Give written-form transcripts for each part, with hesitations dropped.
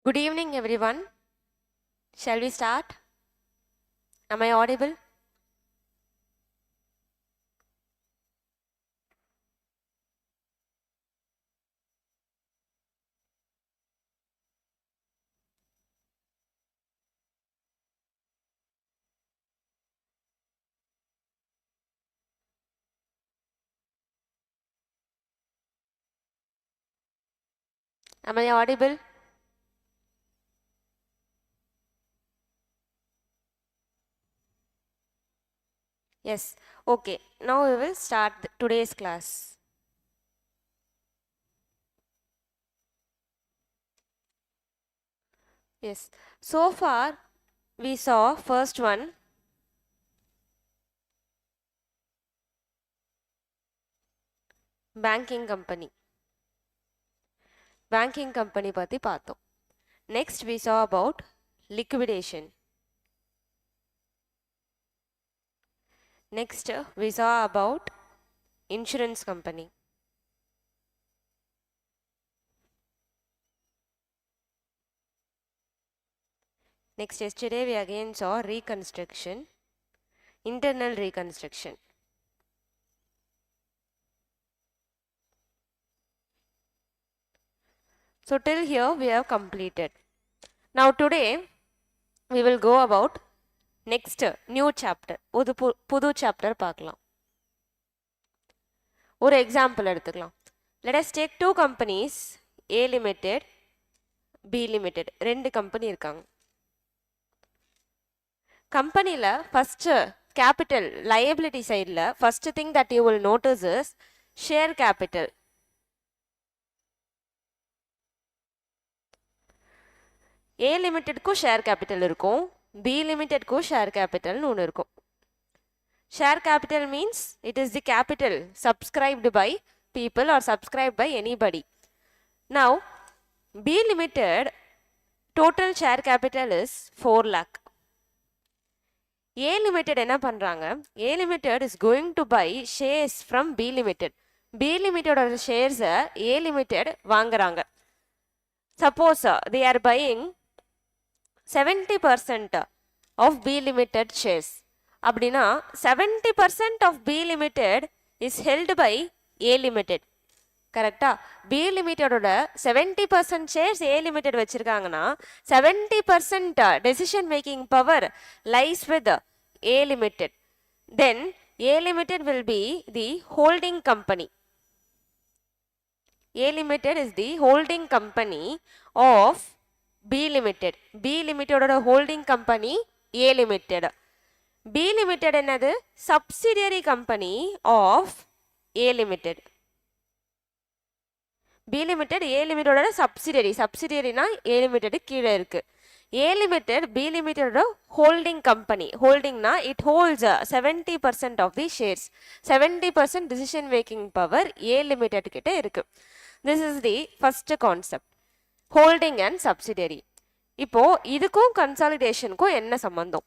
Good evening, everyone. Shall we start? Am I audible? Am I audible? Yes. Okay. Now we will start today's class. Yes. So far, we saw first one, banking company. Banking company பத்தி பார்த்தோம். Next, we saw about liquidation. Next, we saw about insurance company. Next, yesterday we again saw reconstruction, internal reconstruction. So till here we have completed. Now today we will go about next new chapter. ஒரு புது chapter பார்க்கலாம். ஒரு example எடுத்துக்கலாம். Let us take two companies, A Limited, B Limited. ரெண்டு company இருக்காங்க. கம்பெனியில் first capital liability sideல first thing that you will notice is share capital. A Limitedக்கு share capital இருக்கும், B Limitedக்கு share capital ஒன்று இருக்கும். Share capital means it is the capital subscribed by people or subscribed by anybody. Now, B Limited total share capital is 4 lakh. A Limited என்ன பண்றாங்க? A Limited is going to buy shares from B Limited. B Limited ஓட shares A Limited வாங்குறாங்க. Suppose they are buying 70% of B Limited shares. அப்படின்னா 70% of B Limited is held by A Limited. கரெக்டா? B Limitedோட 70% shares A Limited வச்சிருக்காங்கன்னா 70% decision making power lies with A Limited. Then A Limited will be the holding company. A Limited is the holding company of B Limited. B Limitedோட holding company A Limited. B Limited என்னது? Subsidiary company of A Limited. B Limited A Limitedோட subsidiary. Subsidiaryனா A Limited கீழே இருக்கு. A Limited B Limitedோட holding company. Holdingனா it holds 70% of the shares. 70% decision making power A Limited கிட்ட இருக்கு. This is the first concept. Holding and subsidiary. இப்போ இதுக்கும் கன்சாலிடேஷனுக்கும் என்ன சம்பந்தம்?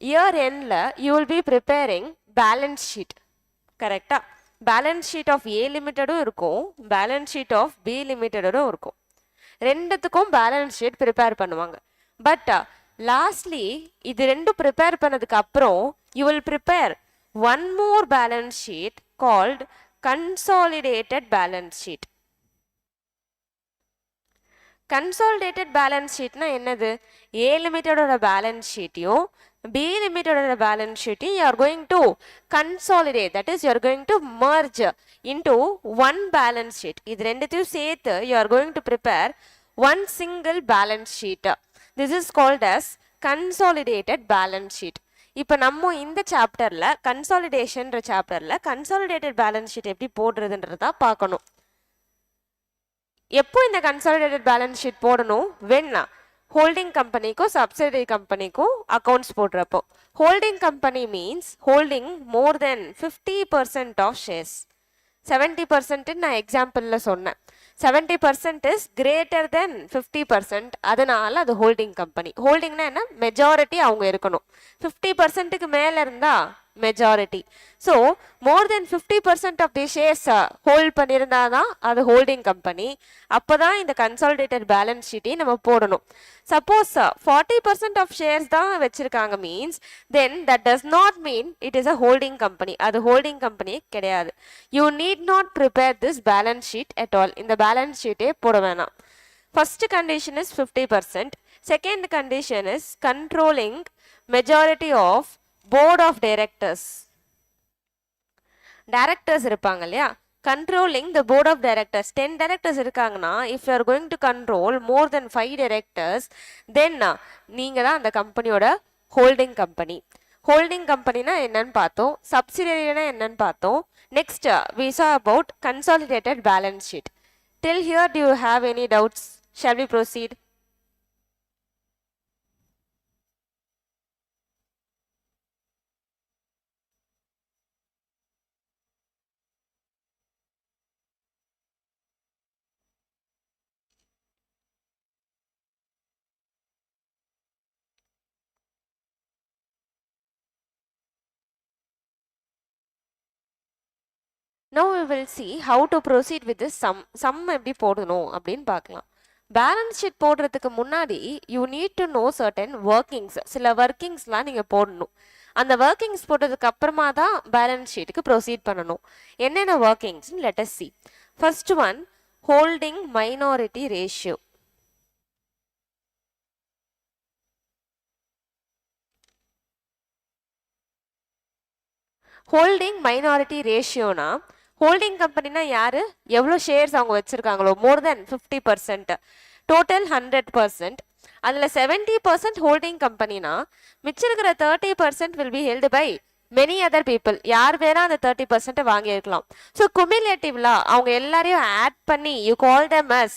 Year எண்ட்ல you will be preparing balance sheet. கரெக்டா? பேலன்ஸ் ஷீட் ஆஃப் ஏ லிமிட்டடும் இருக்கும், பேலன்ஸ் ஷீட் ஆஃப் பி லிமிட்டடும் இருக்கும். ரெண்டுத்துக்கும் பேலன்ஸ் ஷீட் ப்ரிப்பேர் பண்ணுவாங்க. பட் லாஸ்ட்லி இது ரெண்டும் ப்ரிப்பேர் பண்ணதுக்கு அப்புறம் you will prepare one more balance sheet called consolidated balance sheet. Consolidated balance ஷீட்னா என்னது? ஏ லிமிட்டடோட பேலன்ஸ் ஷீட்டையும் B Limitedோட பேலன்ஸ் ஷீட்டையும் you are going to consolidate, that is you are going to merge into one balance sheet. இது ரெண்டுத்தையும் சேர்த்து you are going to prepare one single balance sheet. This is called as consolidated balance sheet. இப்போ நம்ம இந்த சாப்டர்ல கன்சாலிடேஷன்ற சாப்டர்ல consolidated balance sheet எப்படி போடுறதுன்றதா பார்க்கணும். எப்போ இந்த கன்சாலிடேட்டட் பேலன்ஸ் ஷீட் போடணும்? வென்னா holding கம்பெனிக்கும் subsidiary கம்பெனிக்கும் அக்கௌண்ட்ஸ் போடுறப்போ. holding company means holding more than 50% of shares. 70% நான் எக்ஸாம்பிளில் சொன்னேன். 70% is greater than 50%, அதனால அது holding company. holdingனா என்ன? மெஜாரிட்டி அவங்க இருக்கணும். 50%க்கு மேலே இருந்தால் majority. So more than 50% of the shares hold பண்ணிருந்தாதான் அது holding company. அப்பதான் இந்த consolidated balance sheet நம்ம போடணும். Suppose 40% of shares தான் வச்சிருக்காங்க means then that does not mean it is a holding company. அது holding company கிடையாது. You need not prepare this balance sheet at all. இந்த balance sheet போட வேணாம். First condition is 50%. Second condition is controlling majority of board of directors. Directors இருப்பாங்க இல்லையா, controlling the board of directors. 10 directors இருக்காங்கன்னா if you are going to control more than 5 directors then நீங்க தான் அந்த கம்பெனியோட holding company. holding companyனா என்னன்னு பார்த்தோம், subsidiaryனா என்னன்னு பார்த்தோம். Next we saw about consolidated balance sheet. Till here do you have any doubts? Shall we proceed? Now we will see how to proceed with this sum. Sum எப்படி போடணும் அப்படின்னு பார்க்கலாம். Balance sheet போடுறதுக்கு முன்னாடி you need to know certain workings, சில ஒர்க்கிங்ஸ்லாம் நீங்கள் போடணும். அந்த ஒர்க்கிங்ஸ் போட்டதுக்கு அப்புறமா தான் பேலன்ஸ் ஷீட்டுக்கு ப்ரொசீட் பண்ணணும். என்னென்ன ஒர்க்கிங்ஸ்னு let us see. First one, holding minority ratio. Holding minority ரேஷியோனா, ஹோல்டிங் கம்பெனினா யாரு, எவ்வளோ ஷேர்ஸ் அவங்க வச்சிருக்காங்களோ மோர் தென் 50%, டோட்டல் 100%. அதில் 70% ஹோல்டிங் கம்பெனினா மிச்சம் இருக்கிற 30% will be held by many other people. யார் வேணா அந்த 30% வாங்கியிருக்கலாம். ஸோ குமிலேட்டிவ்லா அவங்க எல்லாரையும் ஆட் பண்ணி you call them as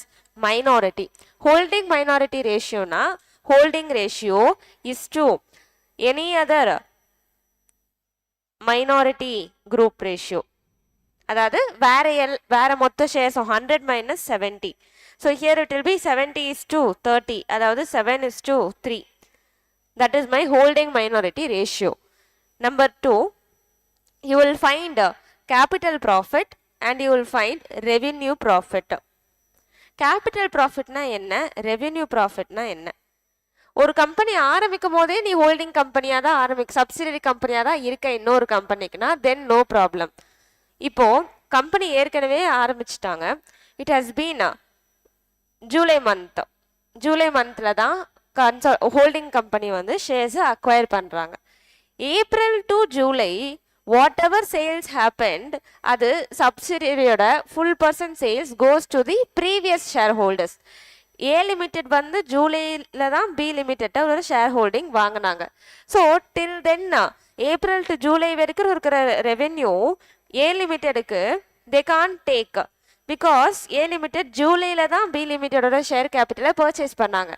minority. Holding minority ரேஷியோனா holding ratio is to any other minority group ratio. அதாவது வேற மொத்த shares 100 minus 70. So here it will be 70:30, அதாவது 7:3. That is my holding minority ratio. Number 2, you will find capital profit and you will find revenue profit. Capital ப்ராஃபிட்னா என்ன, revenue ப்ராஃபிட்னா என்ன? ஒரு company ஆரம்பிக்கும் போதே நீ ஹோல்டிங் கம்பெனியாக தான் சப்சிடரி கம்பெனியாக தான் இருக்க இன்னொரு கம்பெனிக்குனா தென் நோ ப்ராப்ளம். இப்போ கம்பெனி ஏற்கனவே ஆரம்பிச்சிட்டாங்க. இட் ஹஸ் பீன் ஜூலை மந்த்ல தான் ஹோல்டிங் கம்பெனி வந்து ஷேர்ஸை அக்வயர் பண்ணுறாங்க. April to July whatever sales happened, அது சப்சிடரியோட full percent sales goes to the previous share holders. A limited வந்து ஜூலைல தான் பி லிமிடெட்டை ஒரு ஷேர் ஹோல்டிங் வாங்கினாங்க. So till then April to July வரைக்கும் இருக்கிற ரெவென்யூ ஏ லிமிடெடுக்கு they can't take, because A limited ஜூலைல தான் பி லிமிடெடோட ஷேர் கேபிட்டலை பர்ச்சேஸ் பண்ணாங்க.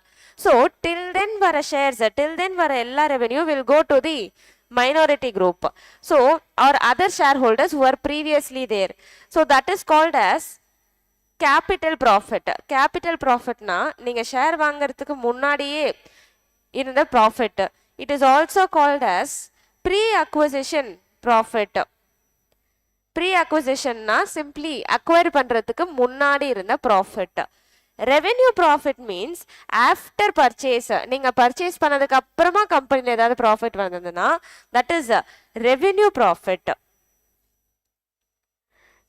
ஸோ டில் தென் வர ஷேர்ஸ், டில் தென் வர எல்லா revenue will go to the minority group, so or other shareholders who were previously there. So that is called as capital profit. capital profit na நீங்க share வாங்குறதுக்கு முன்னாடியே இருந்த profit. It is also called as pre-acquisition profit. pre-acquisition na simply acquire பண்றதுக்கு முன்னாடி இருந்த profit. revenue profit means after purchase. நீங்க purchase பண்ணதுக்கு அப்புறமா கம்பெனில ஏதாவது profit வந்ததுன்னா that is revenue profit.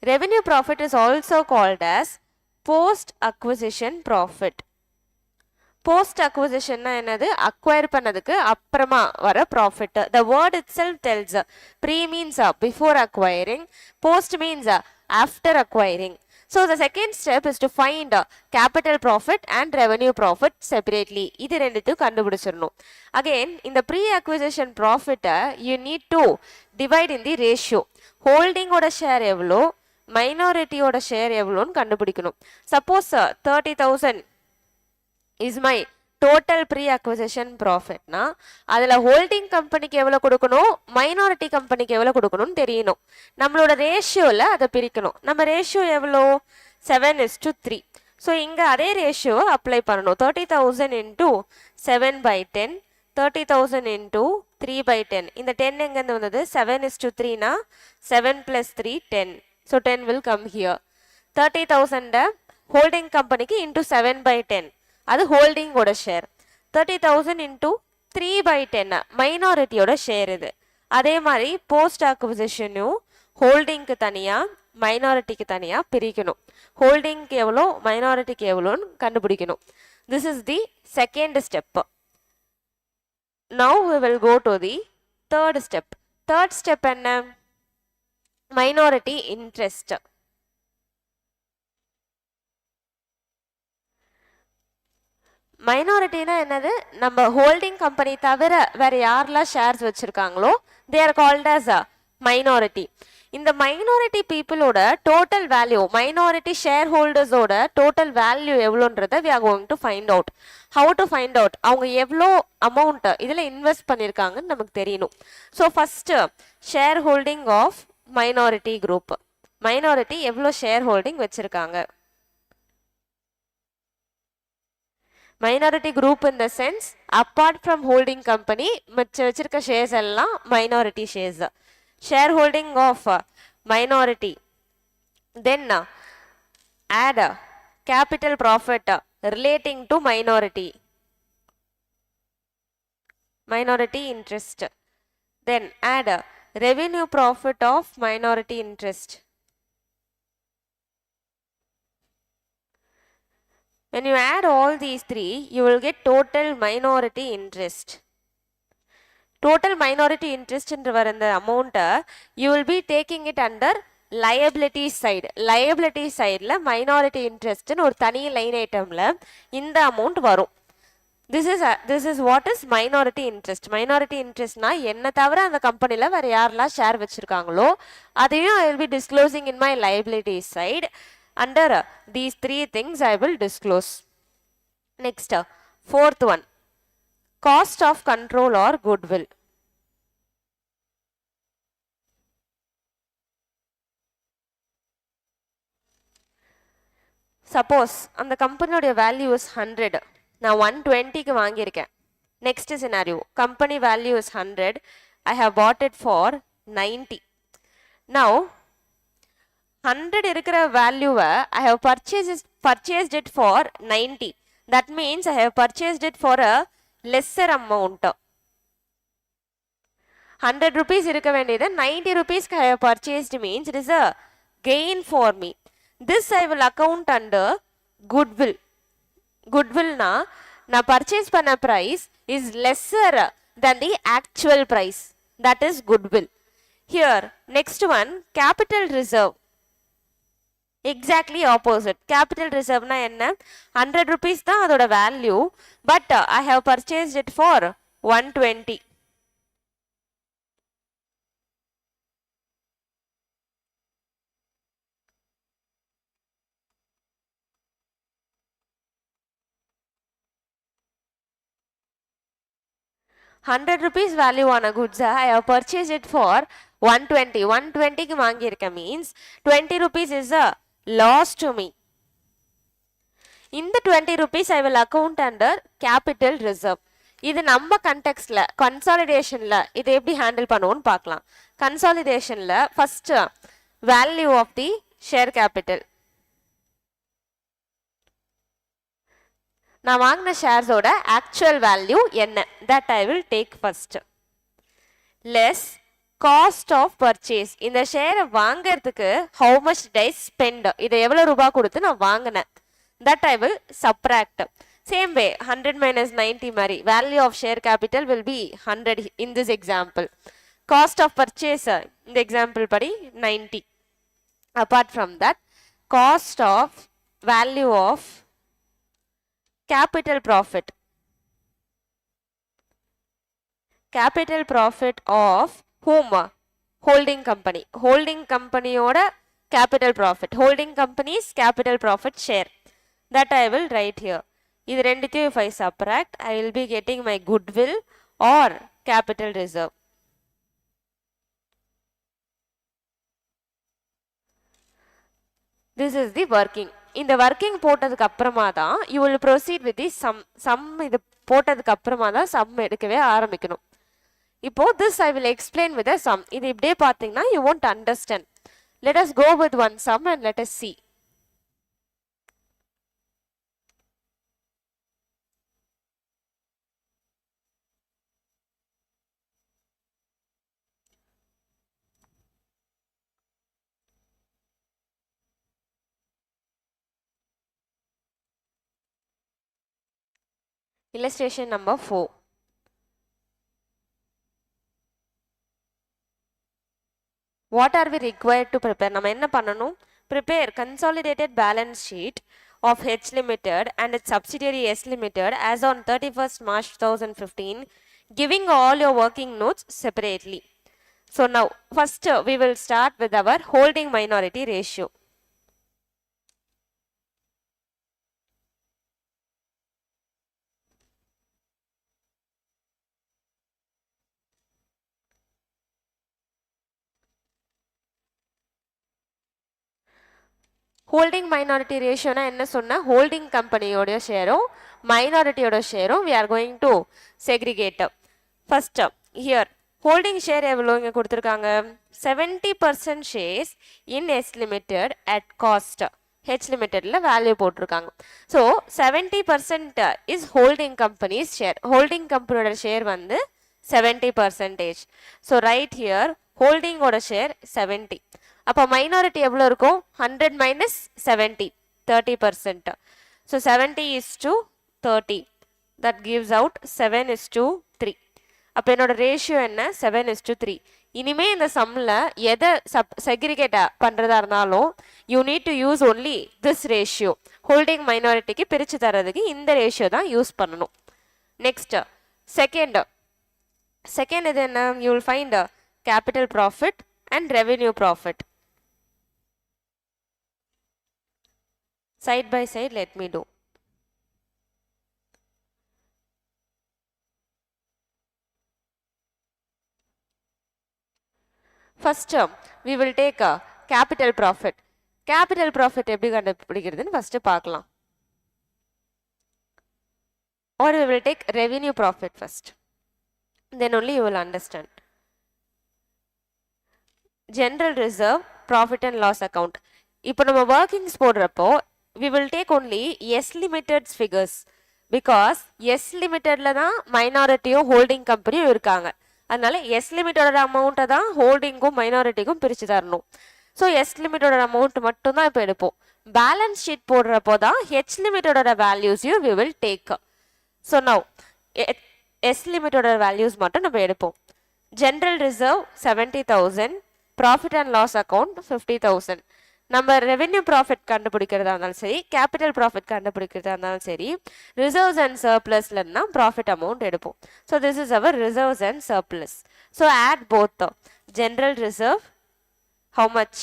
revenue profit is also called as post acquisition profit. post acquisition na என்னது, acquire பண்ணதுக்கு அப்புறமா வர profit. the word itself tells pre means before acquiring, post means after acquiring. So the second step is to find capital profit and revenue profit separately. இது ரெண்டுத்தையும் கண்டுபிடிச்சிடணும். Again, in the pre-acquisition profit, you need to divide in the ratio. Holding ஓட share எவ்வளோ, minority ஓட share எவ்வளோன்னு கண்டுபிடிக்கணும். Suppose 30,000 is my total pre-acquisition profit na, அதில் holding கம்பெனிக்கு எவ்வளோ கொடுக்கணும், மைனாரிட்டி கம்பெனிக்கு எவ்வளோ கொடுக்கணும்னு தெரியணும். நம்மளோட ரேஷியோவில் அதை பிரிக்கணும். நம்ம ரேஷியோ எவ்வளோ, 7:3. ஸோ இங்கே அதே ரேஷியோவை அப்ளை பண்ணணும். 30,000 into 7/10, 30,000 into 3/10. இந்த 10 எங்கேருந்து வந்தது? 7:3 னா 7 plus 3 10. So 10 will come here. 30,000 holding companyக்கு into 7/10. அது holding ஓட share. 30,000 into 3/10 மைனாரிட்டியோட ஷேர் இது. அதே மாதிரி போஸ்ட் அக்விசிஷனும் ஹோல்டிங்க்கு தனியாக மைனாரிட்டிக்கு தனியாக பிரிக்கணும். ஹோல்டிங்க்கு எவ்வளோ மைனாரிட்டிக்கு எவ்வளோன்னு கண்டுபிடிக்கணும். This is the second step. Now we will go to the third step. Third step என்ன? Minority interest. மைனாரிட்டினா என்னது? நம்ம ஹோல்டிங் கம்பெனி தவிர வேற யாரெல்லாம் ஷேர்ஸ் வச்சிருக்காங்களோ they are called as a minority. இந்த மைனாரிட்டி பீப்புளோட டோட்டல் வேல்யூ, மைனாரிட்டி ஷேர் ஹோல்டர்ஸோட டோட்டல் வேல்யூ எவ்வளோன்றதை we are going to find out. How to find out? அவங்க எவ்வளோ அமௌண்ட் இதில் இன்வெஸ்ட் பண்ணியிருக்காங்கன்னு நமக்கு தெரியணும். So first share holding of minority group. Minority எவ்வளோ ஷேர் ஹோல்டிங் வச்சுருக்காங்க? Minority group in the sense apart from holding company மிச்ச வச்சிருக்க ஷேர்ஸ் எல்லாம் minority shares. Share holding of minority. Then add capital profit relating to minority interest. Then add revenue profit of minority interest. When you add all these three, you will get total minority interest. Total minority interest என்று வர இந்த amount you will be taking it under liability side. Liability sideல minority interest ன்னு ஒரு தனி line ஐட்டம்ல இந்த amount வரும். This is what is minority interest. Minority interestனா என்ன தவிர அந்த கம்பெனில வேற யாரெல்லாம் ஷேர் வச்சிருக்காங்களோ அதையும் I will be disclosing in my liability side. Under these three things I will disclose. Next, fourth one, cost of control or goodwill. Suppose அந்த கம்பெனியோட value is 100, நான் 120க்கு வாங்கியிருக்கேன். Next scenario, company value is 100, I have bought it for 90. Now 100 இருக்கிற வேல்யூவை I have purchased it for 90. That means I have purchased it for a lesser amount. 100 rupees இருக்க வேண்டியது 90 rupees I have purchased means it is a gain for me. This I will account under goodwill. Goodwill na purchase பண்ண price is lesser than the actual price. That is goodwill. Here next one, capital reserve. Exactly opposite. Capital reserve na enna? 100 rupees தான் அதோட value, but I have purchased it for 120. ₹100 value on a goods I have purchased it for 120. 120க்கு வாங்கியிருக்க means 20 rupees is a loss to me. இந்த 20 rupees I will account under capital reserve. இது நம்ம கண்டெக்ஸ்ட்ல கன்சாலிடேஷன்ல இதை எப்படி handle பண்ணுவோம்னு பார்க்கலாம். கன்சாலிடேஷன்ல first value of the share capital, நான் வாங்கின ஷேர்ஸோட ஆக்சுவல் வேல்யூ என்ன, that I will take first. Less cost of purchase, இந்த ஷேரை வாங்கிறதுக்கு ஹவு மச் டை ஸ்பெண்ட், இதை எவ்வளோ ரூபாய் கொடுத்து நான் வாங்கினேன், that I will subtract. Same way 100 minus 90 மாதிரி value of share capital will be 100 in this example. Cost of purchase இந்த எக்ஸாம்பிள் படி 90. Apart from that cost of value of capital profit. Capital profit of whom? Holding company. Holding company oda capital profit. Holding company's capital profit share. That I will write here. This rendithu if I subtract, I will be getting my goodwill or capital reserve. This is the working. இந்த working போட்டதுக்கு அப்புறமா தான் you will proceed with the some. இது போட்டதுக்கு அப்புறமா தான் some எடுக்கவே ஆரம்பிக்கணும். இப்போ this I will explain with a sum. இது இப்படியே பார்த்தீங்கன்னா you won't understand. Let us go with one sum and let us see. Illustration number 4. What are we required to prepare? நம்ம என்ன பண்ணணும்? Prepare consolidated balance sheet of H Limited and its subsidiary S Limited as on 31st March 2015, giving all your working notes separately. So now, first we will start with our holding minority ratio. Holding minority ratio na enna sonna holding company oda share minority oda share we are going to segregate. First here holding share evlo inga kuduthirukanga 70% shares in S Limited at cost. H Limited la value போட்டிருக்காங்க. So 70% is holding company's share. Holding company oda share வந்து 70%. So right here holding oda share 70. அப்போ minority எவ்வளோ இருக்கும்? 100 minus 70, 30%. So 70 is to 30. That gives out 7 is to 3. அப்போ என்னோட ratio என்ன? 7 is to 3. இனிமே இந்த சம்மில் எதை செக்ரிகேட் பண்ணுறதா இருந்தாலும் you need to use only this ratio. Holding மைனாரிட்டிக்கு பிரித்து தரதுக்கு இந்த ரேஷியோ தான் யூஸ் பண்ணணும். நெக்ஸ்ட் செகண்ட் இது என்ன? You will find capital profit and revenue profit. Side by side, let me do. First, we will take a capital profit. Capital profit எப்படி கண்டுபிடிக்கிறதுன்னு first பார்க்கலாம். Or we will take revenue profit first. Then only you will understand. General reserve, profit and loss account. இப்போ நம்ம workings போடுறப்போ we will take only S Limited's figures because S Limitedல தான் மைனாரிட்டியும் holding கம்பெனியும் இருக்காங்க. அதனால S Limitedோட அமௌண்ட்டை தான் ஹோல்டிங்கும் மைனாரிட்டிக்கும் பிரித்து தரணும். ஸோ எஸ் லிமிட்டோட அமௌண்ட் மட்டும் தான் இப்போ எடுப்போம். பேலன்ஸ் ஷீட் போடுறப்போ தான் ஹெச் லிமிட்டோட வேல்யூஸையும் we will take. So now S லிமிட்டோட வேல்யூஸ் மட்டும் நம்ம எடுப்போம். General reserve 70,000, profit and loss account 50,000. நம்ம ரெவென்யூ ப்ராஃபிட் கண்டுபிடிக்கிறதா இருந்தாலும் சரி, கேபிட்டல் ப்ராஃபிட் கண்டுபிடிக்கிறதா இருந்தாலும் சரி, ரிசர்வ்ஸ் அண்ட் சர்ப்ளஸ்லன்னா ப்ராஃபிட் அமௌண்ட் எடுப்போம். So this is our reserves and surplus. So add both. General reserve how much?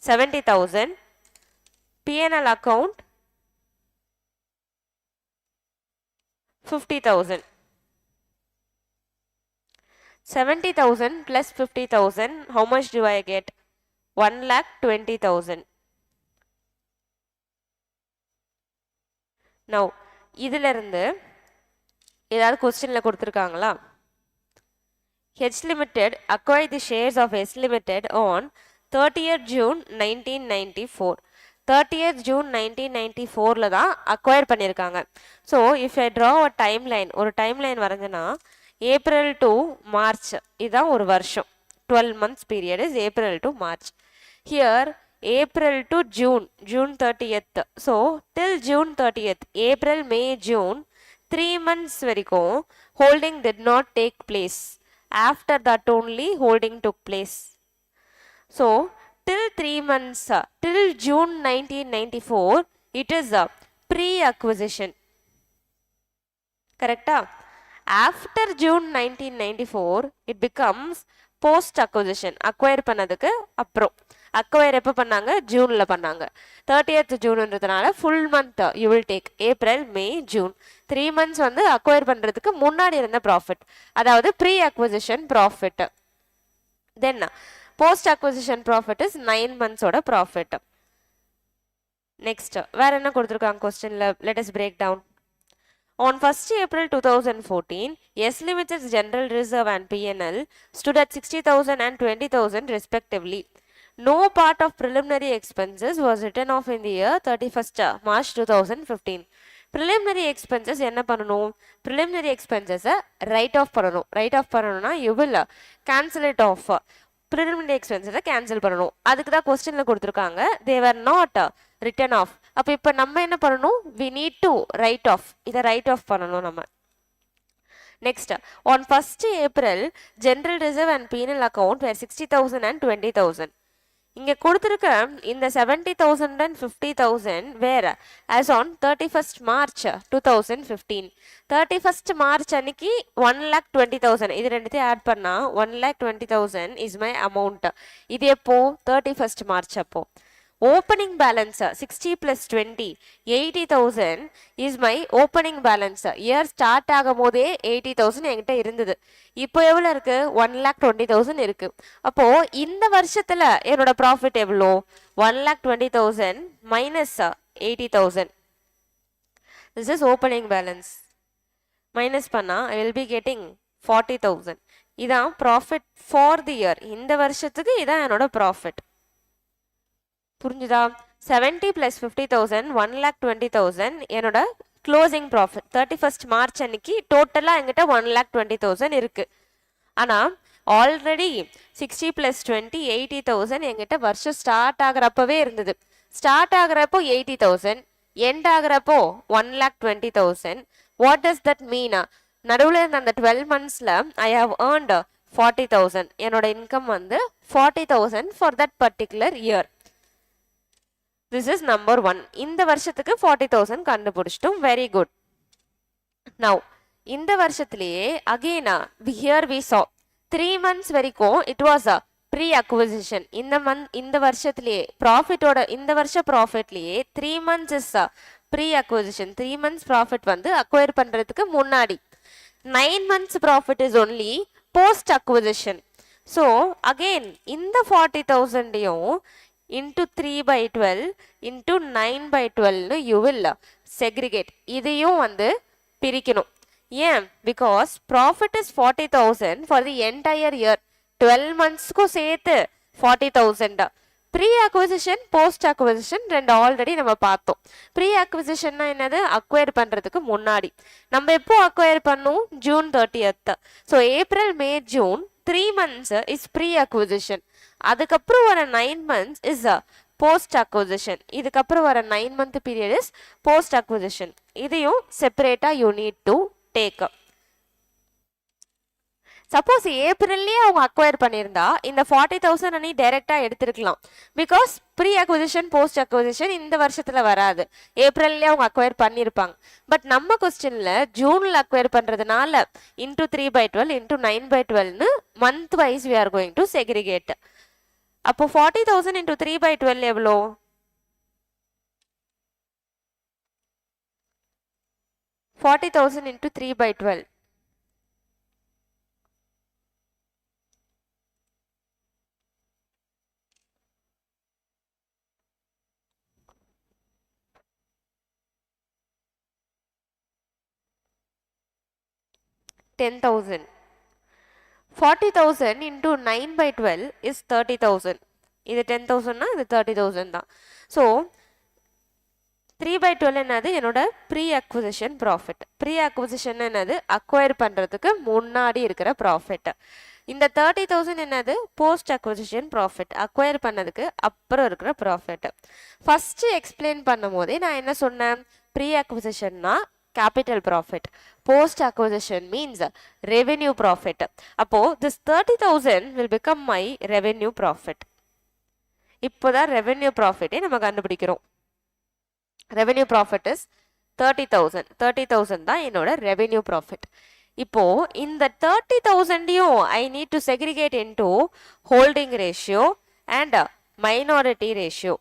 70,000. P&L account 50,000. 70,000 plus 50,000, how much do I get? 1,20,000. Now இதில இருந்து ஏதாவது क्वेश्चनல கொடுத்திருக்காங்களா? H Limited acquired the shares of S Limited on 30th June 1994. 30th June 1994ல தான் acquire பண்ணியிருக்காங்க. So if I draw a timeline, ஒரு timeline வரைஞ்சனா April to March இதுதான் ஒரு வருஷம். 12 months period is April to March. Here April to June, June 30th. So till June 30th, April, May, June, 3 months வரைக்கும் holding did not take place. After that only holding took place. So till 3 months, till June 1994, it is a pre-acquisition. Correct? After June 1994, it becomes post-acquisition. Acquire பண்ணதுக்கு அப்புறம். Acquire எப்போ பண்ணாங்க? ஜூனில் பண்ணாங்க. 30th ஜூன்ன்றதுனால full month you will take April, May, June. 3 months வந்து acquire பண்ணுறதுக்கு முன்னாடி இருந்த ப்ராஃபிட், அதாவது pre acquisition profit. Then post acquisition profit is 9 monthsோட ப்ராஃபிட். நெக்ஸ்ட் வேற என்ன கொடுத்துருக்காங்க கொஸ்டின்ல? Let us break down. On 1st April 2014, S Limited's general reserve and P&L stood at 60,000 and 20,000 respectively. No part of preliminary expenses was written off in the year 31st March 2015. Preliminary expenses என்ன பண்ணணும்? Preliminary expenses write off பண்ணணும். Write off பண்ணணும்னா you will cancel it off. Preliminary expenses cancel பண்ணணும். அதுக்கு தான் கொஸ்டின்ல கொடுத்துருக்காங்க. They were not written off. அப்போ இப்போ நம்ம என்ன பண்ணணும்? We need to write off. இதை write off பண்ணணும் நம்ம. Next, on 1st April, general reserve and P&L account were 60,000 and 20,000. இங்க கொடுத்திருக்க இந்த 70,000 and 50,000 வேற as on 31st March 2015. 31st March அன்னைக்கு 1,20,000 இது ரெண்டுத்தையும் ஆட் பண்ணா 1,20,000 is my amount. இது எப்போ 31st March அப்போ. Opening balance 60 plus 20 80,000 is my opening balance. Year start ஆகும் போதே 80,000 என்கிட்ட இருந்தது. இப்போ எவ்வளவு இருக்கு? 1,20,000 இருக்கு. அப்போ இந்த வருஷத்துல என்னோட ப்ராஃபிட் எவ்வளோ? 1,20,000 minus 80,000. This is opening balance. Minus பண்ணா I will be getting 40,000. இதான் profit for the year. இந்த வருஷத்துக்கு இதான் என்னோட ப்ராஃபிட். புரிஞ்சுதா? 70 plus 50,000 1,20,000 என்னோட க்ளோசிங் ப்ராஃபிட். 31st மார்ச் அன்னைக்கு டோட்டலாக என்கிட்ட 1,20,000 இருக்கு. ஆனால் ஆல்ரெடி 60 plus 20 80,000 என்கிட்ட வருஷம் ஸ்டார்ட் ஆகிறப்பவே இருந்தது. ஸ்டார்ட் ஆகிறப்போ 80,000, எண்ட் ஆகிறப்போ 1,20,000. வாட் டஸ் தட் மீனா? நடுவில் இருந்த அந்த 12 monthsல ஐ ஹவ் ஏர்ன்ட் 40,000. என்னோட இன்கம் வந்து 40,000 for that particular year. This is number 1. இந்த வருஷத்துக்கு 40,000 கண்டுபிடிச்சிட்டோம். Very good. Now, இந்த வருஷத்திலேயே again here we saw 3 months வரைக்கும் it was a pre-acquisition. இந்த வருஷத்திலேயே ப்ராஃபிட்டோட இந்த வருஷ ப்ராஃபிட்லேயே 3 months is pre-acquisition. 3 months profit வந்து அக்வயர் பண்ணுறதுக்கு முன்னாடி. 9 months profit is only post-acquisition. So, again இந்த 40,000யும் into 3 by 12 into 9 by 12 you will segregate. இதையும் வந்து பிரிக்கணும். ஏன்? Because profit is 40,000 for the entire year. 12 monthsக்கு சேர்த்து 40,000. Pre-acquisition, post-acquisition ரெண்டு ஆல்ரெடி நம்ம பார்த்தோம். Pre-acquisitionனா என்னது? அக்வயர் பண்ணுறதுக்கு முன்னாடி. நம்ம எப்போ அக்வயர் பண்ணோம்? June 30th. So April, May, June 3 months is pre-acquisition. அதுக்கப்புறம் வர 9 months is a post acquisition. இதுக்கப்புறம் வர 9 month period is post acquisition. இதையும் செப்பரேட்டா you need to take. Suppose ஏப்ரல்லே அவங்க அக்வயர் பண்ணியிருந்தா இந்த 40,000 நீ டைரக்டா எடுத்துருக்கலாம். Because pre acquisition post acquisition இந்த வருஷத்துல வராது. ஏப்ரல்லே அவங்க அக்வயர் பண்ணியிருப்பாங்க. பட் நம்ம கொஸ்டின்ல ஜூன்ல அக்வயர் பண்றதுனால இன்டூ 3 by 12 இன்டூ 9 by 12னு month wise we are going to segregate. அப்போ 40,000 into 3 by 12 எவ்வளோ? 40,000 into 3 by 12. $10,000. 40,000 into 9 by 12 is 30,000. இது 10,000னா இது 30,000 தான். ஸோ 3 by 12 என்னது? என்னோட pre acquisition profit. Pre acquisition என்னது? அக்வயர் பண்ணுறதுக்கு முன்னாடி இருக்கிற ப்ராஃபிட். இந்த 30,000 என்னது? Post acquisition profit. அக்வயர் பண்ணதுக்கு அப்புறம் இருக்கிற ப்ராஃபிட். ஃபஸ்ட்டு எக்ஸ்பிளைன் பண்ணும் போதே நான் என்ன சொன்னேன்? ப்ரீ அக்விசிஷன்னா capital profit. Post acquisition means revenue profit. அப்போ this 30,000 will become my revenue profit. இப்போதான் revenue profit நம்ம கண்டுபிடிக்கிறோம். Revenue profit is 30,000. 30,000 தான் என்னோட revenue profit. இப்போ இந்த 30,000யும் I need to segregate into holding ratio and minority ratio.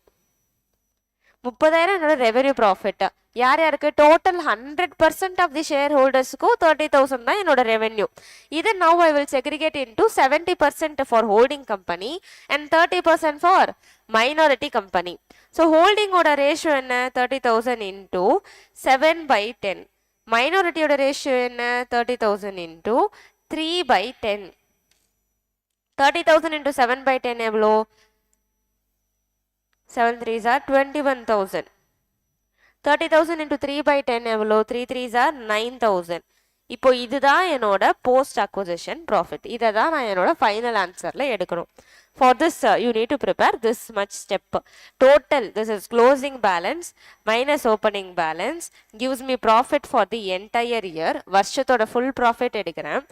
30,000 என்னோட ரெவென்யூ ப்ராஃபிட். யார் யாருக்கு? டோட்டல் 100% ஆஃப் தி ஷேர் ஹோல்டர்ஸ்க்கும் 30,000 தான் என்னோட ரெவென்யூ. இது now I will segregate into 70% for holding company and 30% for minority company. So ஹோல்டிங்கோட ரேஷியோ என்ன? 30,000 into 7 by 10. மைனாரிட்டியோட ratio என்ன 30,000 into 3/10. 30,000 into 7/10 எவ்வளோ 7 3s are 21,000. 30,000 into 3/10 எவ்வளோ 3 3s are 9,000. இப்போ இதுதான் என்னோட போஸ்ட் அக்விசிஷன் ப்ராஃபிட். இதை தான் நான் என்னோட ஃபைனல் ஆன்சரில் எடுக்கணும். For this, you need to prepare this much step. Total, this is closing balance minus opening balance gives me profit for the entire year. வருஷத்தோட full profit எடுக்கிறேன்.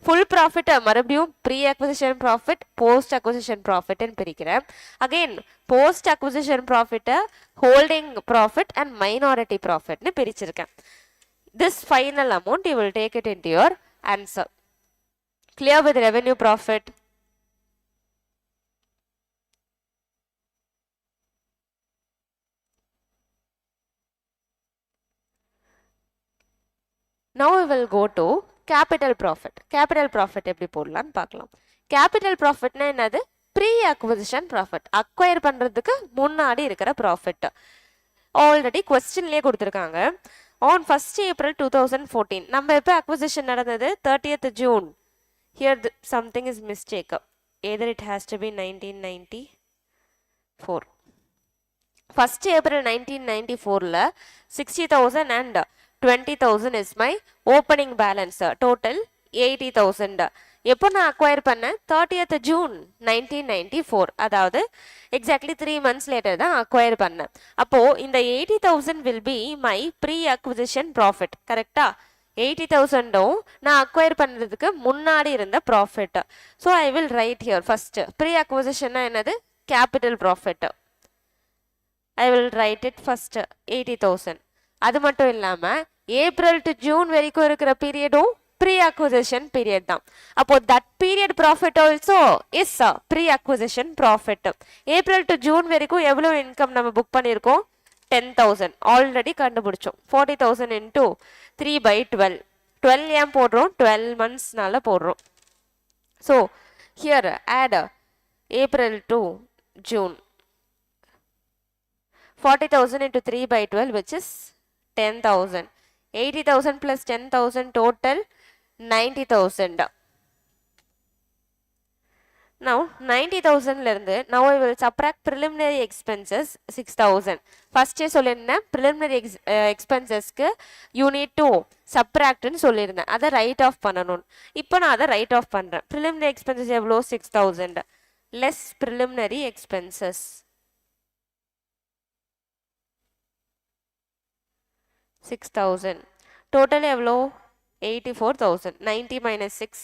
Full profit மறுபடியும் pre-acquisition profit, post-acquisition profit ன்னு பிரிக்கிறேன். Again, post-acquisition profit, holding profit and minority profit ன்னு பிரிச்சிருக்கேன். This final amount you will take it into your answer. Clear with revenue profit? Now we will go to capital profit. Capital profit எப்படி போடலாம்னு பார்க்கலாம். Capital profitனா என்னது pre-acquisition profit. acquire பண்றதுக்கு முன்னாடி இருக்கிற profit. Already கொஸ்டின்லேயே கொடுத்துருக்காங்க. On 1st April 2014 நம்ம எப்போ acquisition நடந்தது 30th June. Here something is mistake. Either it has to be 1994. 1st April 1994ல 60,000 and 20,000 is my opening balance. Total 80,000. எப்போ நான் acquire பண்ணேன் 30th June 1994. அதாவது exactly 3 months later தான் acquire பண்ணேன். அப்போ இந்த 80,000 will be my pre-acquisition profit. கரெக்டா 80,000ம் நான் acquire பண்ணுறதுக்கு முன்னாடி இருந்த profit. So I will write here first. Pre-acquisition என்னது capital profit. I will write it first 80,000. அது மட்டும் இல்லாமல் ஏப்ரல் டு ஜூன் வரைக்கும் இருக்கிற பீரியடும் ப்ரீ அக்விசிஷன் பீரியட் தான். அப்போ that period profit also is pre acquisition profit. April to June வரைக்கும் எவ்வளோ இன்கம் நம்ம புக் பண்ணியிருக்கோம் 10,000 ஆல்ரெடி கண்டுபிடிச்சோம். 40,000 into 3/12. 12 ஏன் போடுறோம் 12 monthsனால போடுறோம். So here add April to June 40,000 into 3/12 which is 10,000. 80,000 plus 10,000 total 90,000. Now 90,000 இருந்து now I will subtract preliminary expenses 6,000. First சொல்லிருந்தேன் preliminary expensesக்கு you need to subtract ன்னு சொல்லிருந்தேன். அதை write off பண்ணணும். இப்போ நான் அதை write off பண்றேன். preliminary expenses எவ்வளோ 6,000 less preliminary expenses 6,000. Total எவ்வளோ 84,000. 90 minus 6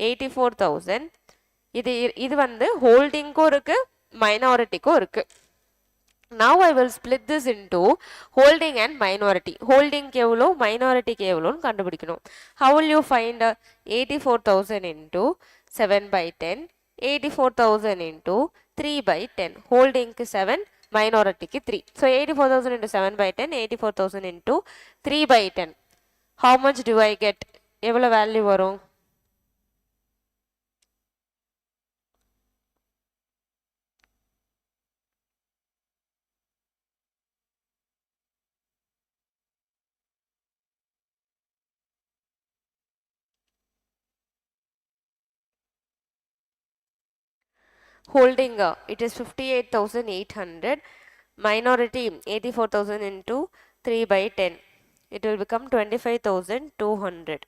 84,000. இது வந்து ஹோல்டிங்க்கும் இருக்கு மைனாரிட்டிக்கும் இருக்கு. Now I will split this into holding and minority. Holding எவ்வளோ மைனாரிட்டிக்கு எவ்வளோன்னு கண்டுபிடிக்கணும். How will you find 84,000 into 7/10? 84,000 into 3/10. Holdingக்கு 7, மைனாரிட்டிக்கு 3. So 84,000 into 7/10, 84,000 into 3/10. How much do I get? எவ்வளோ வேல்யூ வரும்? Holding it is 58,800, minority 84,000 into 3/10. It will become 25,200.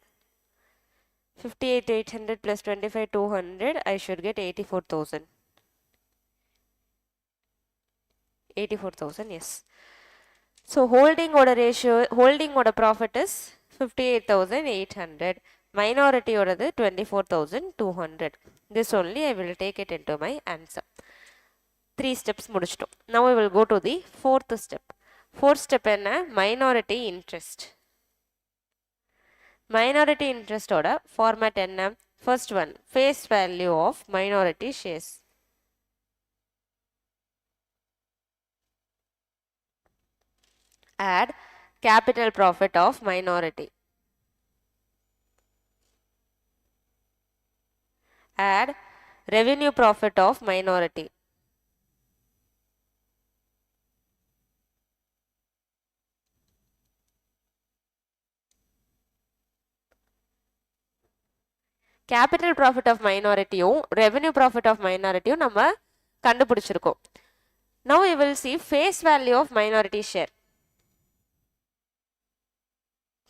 58,800 plus 25,200, I should get 84,000. 84,000, yes. So holding order ratio, holding order profit is 58,800. Minority order 24,200. This only I will take it into my answer. 3 steps முடிச்சிட்டோம். Now I will go to the 4th step. 4th step என்ன? Minority interest. Minority interest order format என்ன? First one, face value of minority shares. Add capital profit of minority. Add revenue profit of minority. Capital profit of மைனாரிட்டியும் revenue profit of மைனாரிட்டியும் நம்ம கண்டுபிடிச்சிருக்கோம். Now we will see face value of minority share.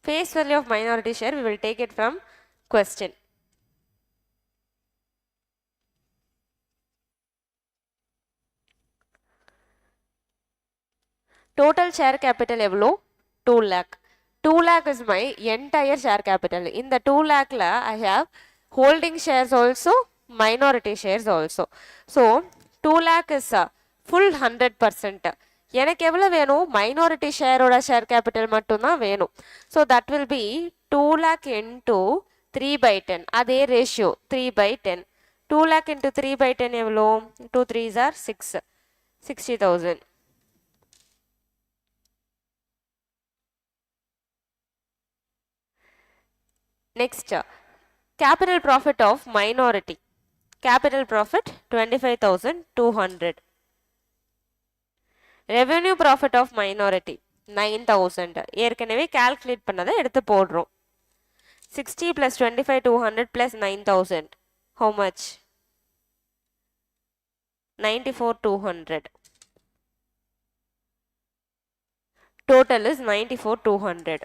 Face value of minority share, we will take it from question. Total share capital எவ்வளோ? 2 lakh. 2 lakh is my entire share capital. In the 2 lakh la I have holding shares also, minority shares also. So 2 lakh is a full 100%. எனக்கு எவ்வளோ வேணும்? Minority ஷேரோட share capital மட்டும்தான் வேணும். So that will be 2 lakh into 3/10. அதே ratio 3/10. 2 lakh into 3/10 எவ்வளோ? 2 3s are 6. 60,000. Next, capital profit of minority. Capital profit 25,200. Revenue profit of minority 9,000. ஏற்கனவே calculate பண்ணதை எடுத்து போடுறோம். 60 plus 25,200 plus 9,000. How much? 94,200. Total is 94,200.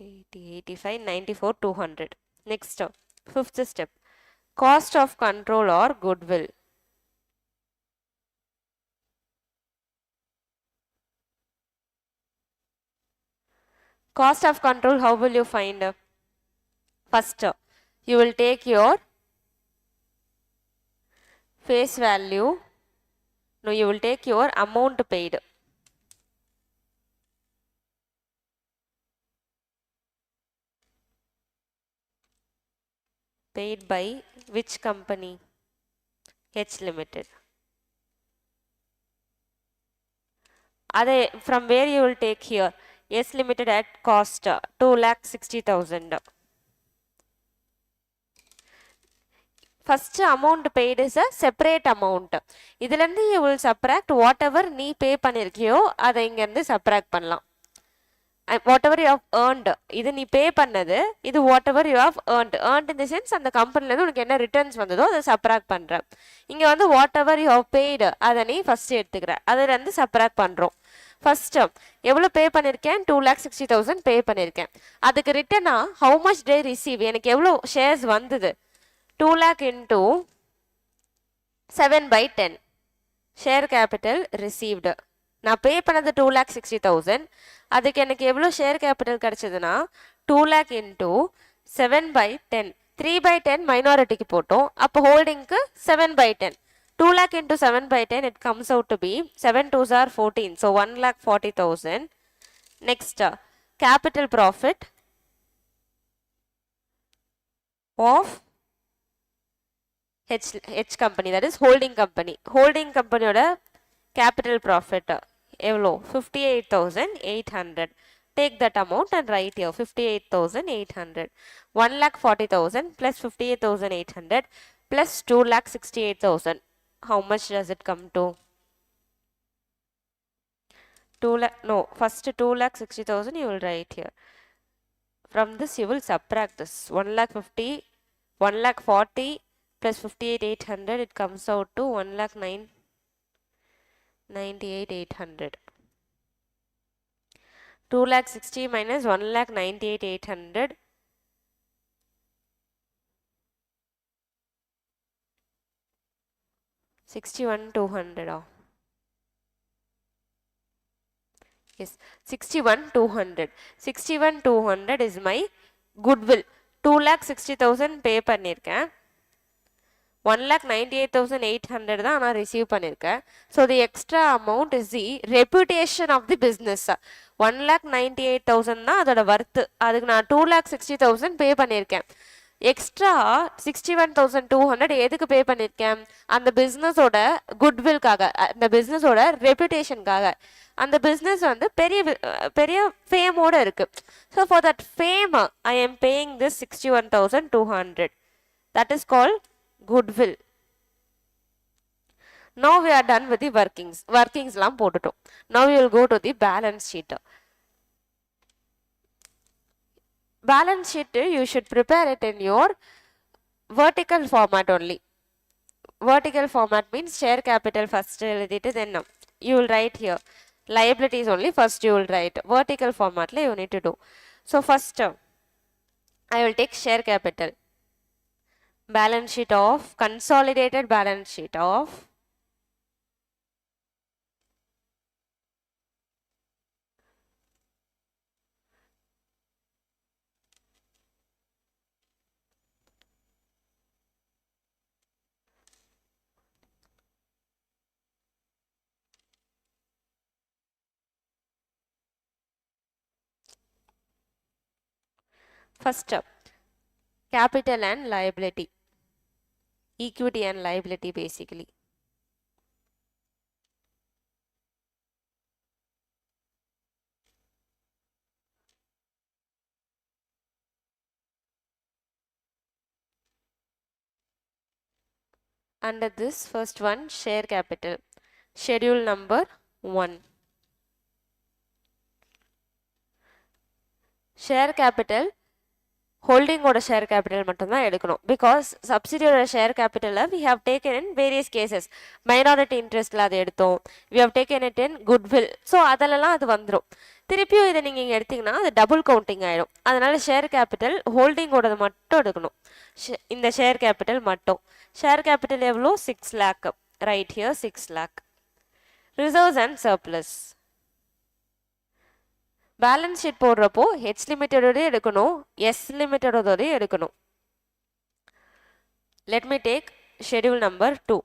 80, 85, 94, 200. Next, fifth step. Cost of control or goodwill. Cost of control, how will you find? First, you will take your face value. No, you will take your amount paid. Paid by which company? H Limited. Other from where you will take here? S Limited at cost 2,60,000. First amount paid is a separate amount. இதிலிருந்து you will subtract whatever நீ pay பண்ணிருக்கியோ அதை இங்கிருந்து subtract பண்ணலாம். Whatever you have earned, இது நீ pay பண்ணது, இது whatever you have earned. Earned in the sense அந்த கம்பெனிலேருந்து உனக்கு என்ன ரிட்டர்ன்ஸ் வந்ததோ அதை subtract பண்ணுற. இங்கே வந்து whatever you have paid அதை நீ ஃபர்ஸ்ட் எடுத்துக்கிற, அதிலிருந்து subtract பண்ணுறோம். ஃபர்ஸ்ட் எவ்வளோ பே பண்ணியிருக்கேன்? 2,60,000 பே பண்ணியிருக்கேன். அதுக்கு ரிட்டர்னா ஹவு மச் டே ரிசீவ், எனக்கு எவ்வளோ ஷேர்ஸ் வந்தது? 2 lakh into 7/10 share capital received. நான் பே பண்ணது 2,60,000. அதுக்கு எனக்கு எவ்வளோ ஷேர் கேபிட்டல் கிடைச்சதுன்னா 2 lakh into 7/10. 3/10 மைனாரிட்டிக்கு போட்டோம், அப்போ ஹோல்டிங்க்கு 7/10. 2 lakh into 7/10, it comes out to be 7 2s are 14. So 1,40,000. Next, capital profit of H company, that is holding company. Holding company oda capital profit எவ்வளோ? 58,800. Take that amount and write here 58,800. 1,40,000 plus 58,800 plus 2,68,000. How much does it come to? 2 lakh, no, first 2,60,000 you will write here. From this you will subtract this. 1,50,000, 1,40,000 plus 58,800, it comes out to 1,98,800. 2,60,000 minus 1,98,800. 61,200. Yes, 61,200. 61,200 is my goodwill. 2,60,000 pay பண்ணிருக்கேன். 1,98,800 தான் நான் receive பண்ணியிருக்கேன். So the extra amount is the reputation of the business. 1,98,000 தான் அதோட worth. அதுக்கு நான் 2,60,000 பே பண்ணியிருக்கேன். Extra 61,200 எதுக்கு பே பண்ணியிருக்கேன்? அந்த பிஸ்னஸோட குட்வில்காக, அந்த பிஸ்னஸோட ரெப்யூட்டேஷனுக்காக. அந்த பிஸ்னஸ் வந்து பெரிய பெரிய ஃபேமோட இருக்கு. So for that fame I am paying this 61,200. That is called goodwill. Now we are done with the workings. Workings லாம் போட்டுட்டோம். Now we will go to the balance sheet. balance sheet you should prepare it in your vertical format only. Vertical format means share capital first எழுதிட்டு then you will write here liabilities only first you will write. Vertical format you need to do. So first I will take share capital, balance sheet of, consolidated balance sheet of first capital and liability, equity and liability basically. Under this first one share capital, schedule number 1. Share capital holding ஓட share capital மட்டும் தான் எடுக்கணும். Because subsidiary share capital we have taken in various cases. Minority interest அது எடுத்தோம். We have taken it in goodwill. So அதெல்லாம் அது வந்துரும். திருப்பியும் இதை நீங்க இங்க எடுத்தீங்கன்னா அது டபுள் கவுண்டிங் ஆயிடும். அதனால ஷேர் கேபிட்டல் ஹோல்டிங் ஓடது மட்டும் எடுக்கணும். இந்த ஷேர் கேபிட்டல் மட்டும். ஷேர் கேபிட்டல் எவ்வளோ 6 lakh. Right here 6 lakh. Reserves and surplus. Balance sheet போடுறப்போ ஹெச் லிமிட்டடோடய எடுக்கணும், எஸ் லிமிட்டடோடய எடுக்கணும். Let me take schedule number 2.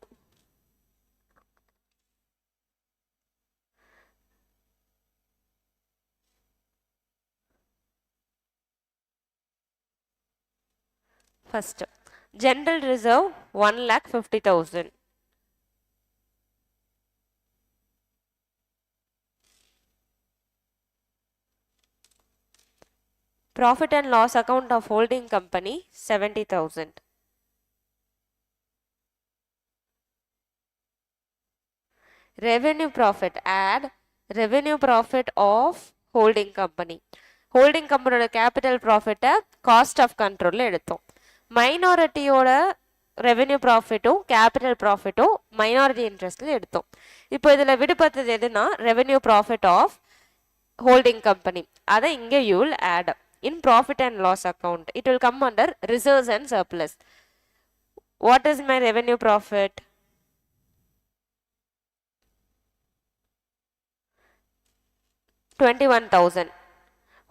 First general reserve 1,50,000. Profit and loss account of holding company 70,000. Revenue profit, add revenue profit of holding company. Holding company capital profit cost of control எடுத்தோம். Minority ஓட revenue profit capital profit minority interest எடுத்தோம். இப்போ இதில் விடுபட்டது எதுனா revenue profit of holding company. அதை இங்க you will add. In profit and loss account, it will come under reserves and surplus. What is my revenue profit? $21,000.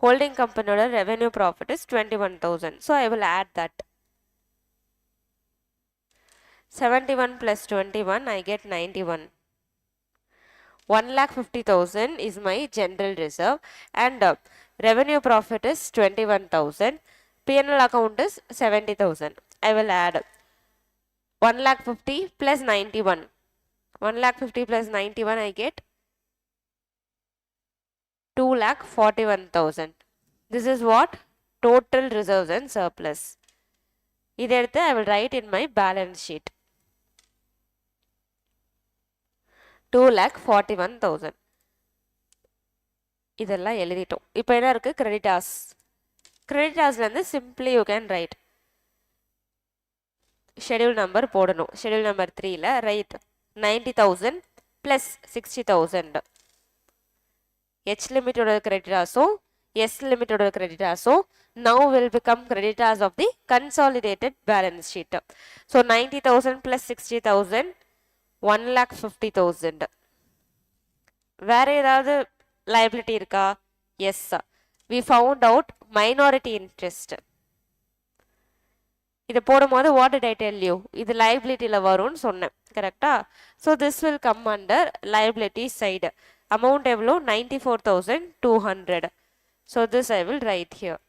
Holding company revenue profit is 21,000. So I will add that. 71 plus 21, I get 91. 1,50,000 is my general reserve and revenue profit is 21,000. P&L account is 70,000. I will add 1,50,000 plus 91. 1,50,000 plus 91 I get 2,41,000. This is what? Total reserves and surplus. This I will write in my balance sheet. 2,41,000. இதெல்லாம் எழுதிட்டோம். இப்போ என்ன இருக்கு? Creditors. கிரெடிட்டார்ஸ்லேருந்து simply you can write schedule number போடணும். Schedule number 3ல write 90,000 plus 60,000. H லிமிட்டோட கிரெடிட்டார்ஸும் S லிமிட்டோட கிரெடிட்டார்ஸும் now will become creditors of the consolidated balance sheet. So 90,000 plus 60,000 1,50,000. வேற ஏதாவது liability இருக்கா? Yes sir. We found out minority interest. இது போடும்போது what did I tell you? இது liabilityல வரும்னு சொன்னேன். கரெக்டா? So this will come under liability side. Amount எவ்வளோ? 94,200. So this I will write here.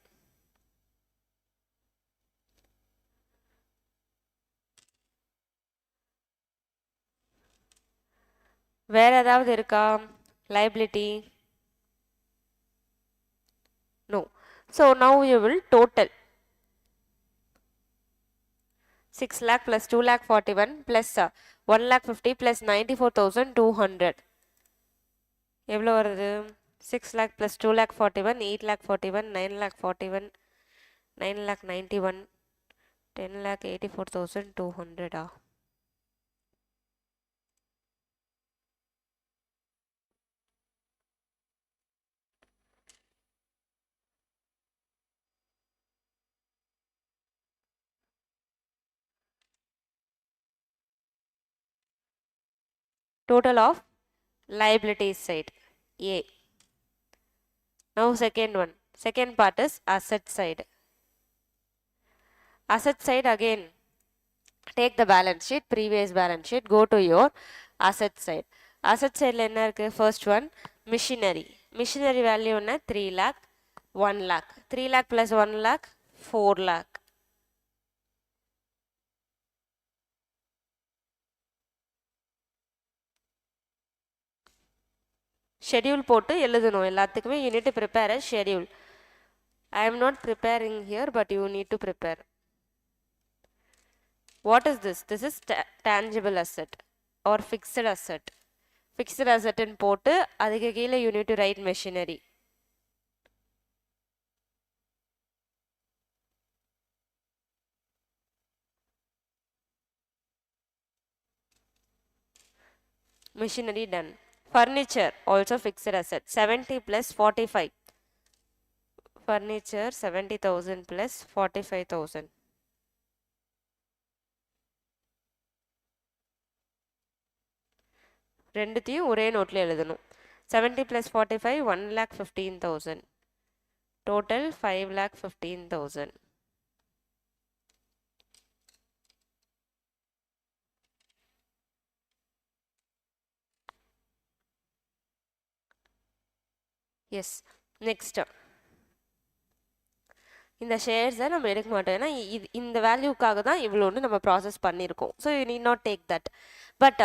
வேற ஏதாவது இருக்கா? Liability? No. So now you will total 6 lakh plus 2 lakh 41 plus 1 lakh 50 plus 94,200. எவ்வளோ வருது? 6 lakh plus 2 lakh 41, 8 lakh 41, 9 lakh 41, 9,91,000 10,84,200 total of liabilities side A. Now second part is asset side. Asset side again, take the balance sheet, previous balance sheet, go to your asset side. Asset side la enna irukku? First one, machinery value என்ன 3 lakh 1 lakh 3 lakh plus 1 lakh 4 lakh. Schedule போட்டு எழுதணும் எல்லாத்துக்குமே. You need to prepare a schedule. I am not preparing here, but you need to prepare. What is this? This is tangible asset or fixed asset. Fixed asset in போட்டு அதுக்கு கீழே you need to write machinery. Machinery done. Furniture also fixed asset. 70 plus 45. Furniture 70,000 plus 45,000. ரெண்டுத்தையும் ஒரே நோட்ல எழுதணும். 70 plus 45 1,15,000. Total 5,15,000. Yes. Next. இந்த ஷேர்ஸை நம்ம எடுக்க மாட்டோம். ஏன்னா இந்த வேல்யூக்காக தான் இவ்வளோன்னு நம்ம ப்ராசஸ் பண்ணியிருக்கோம். So you need not take that. But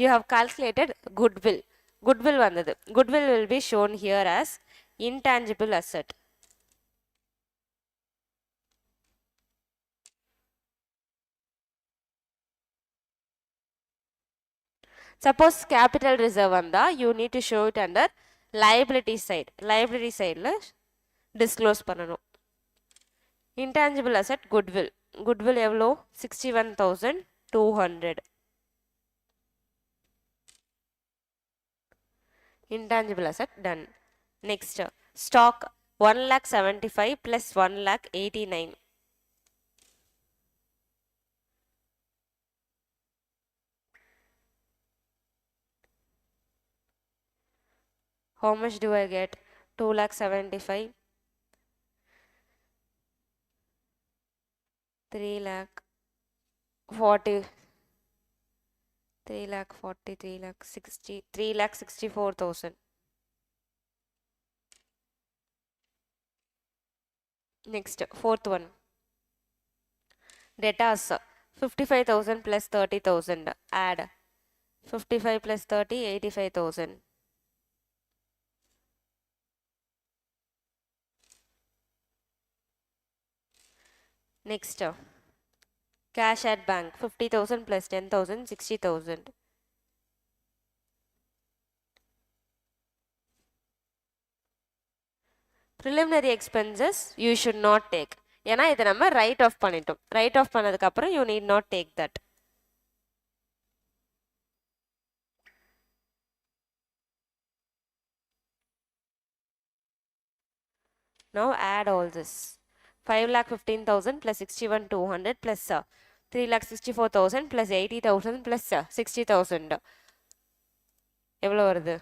you have calculated goodwill. Goodwill வந்தது. Goodwill will be shown here as intangible asset. Suppose capital reserve வந்தால் you need to show it under liability side. Liability sideல disclose பண்ணணும். Intangible asset goodwill. Goodwill எவ்வளோ? 61,200. Intangible asset done. Next, stock 1,75,000 plus 1,89,000. How much do I get? 2,75,000. 3,40,000. 3,40,000. 3,60,000. 3,64,000. Next, fourth one. Debtors 55,000 plus 30,000. Add 55 plus 30, 85,000. Next, cash at bank 50,000 plus 10,000, 60,000. Preliminary expenses you should not take. ஏன்னா இதை நம்ம right of பண்ணிட்டோம். Right of பண்ணதுக்கு அப்புறம் you need not take that. Now add all this. 5,15,000 plus 61,200 plus 3,64,000 plus 80,000 plus 60,000. எவ்வளோ வருது?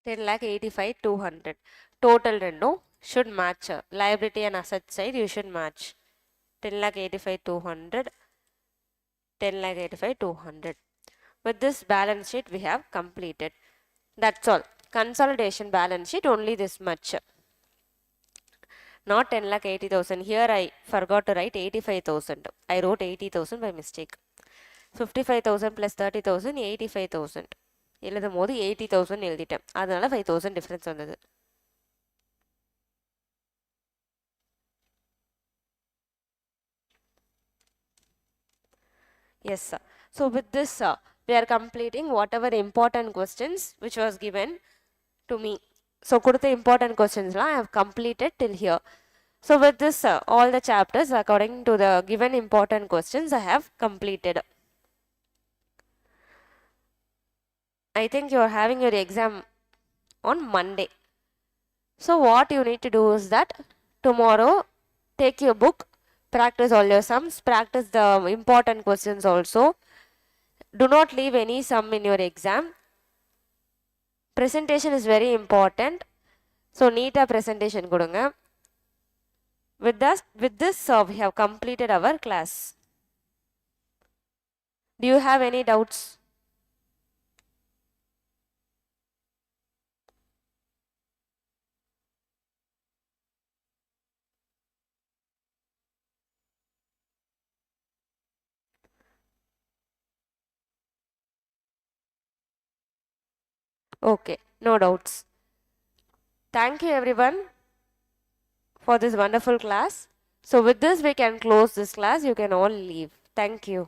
$10,85,200. Total ரெண்டும் should match. Liability and asset side you should match. 10,85,200 10,85,200. With this balance sheet we have completed. That's all. Consolidation balance sheet only this much. Not 10,80,000. Here I forgot to write 85,000. I wrote 80,000 by mistake. 55,000 plus 30,000 85,000. எழுதும் போது 80,000 எழுதிட்டேன். அதனால 5,000 difference வந்தது. Yes, sir. So with this, we are completing whatever important questions which was given to me. So கொடுத்த important questions I have completed till here. So with this, all the chapters according to the given important questions I have completed. I think you are having your exam on Monday. So what you need to do is that tomorrow take your book, practice all your sums, practice the important questions also. Do not leave any sum in your exam. Presentation is very important. So neat presentation கொடுங்க. With this we have completed our class. Do you have any doubts? Okay, no doubts. Thank you everyone for this wonderful class. So with this we can close this class. You can all leave. Thank you.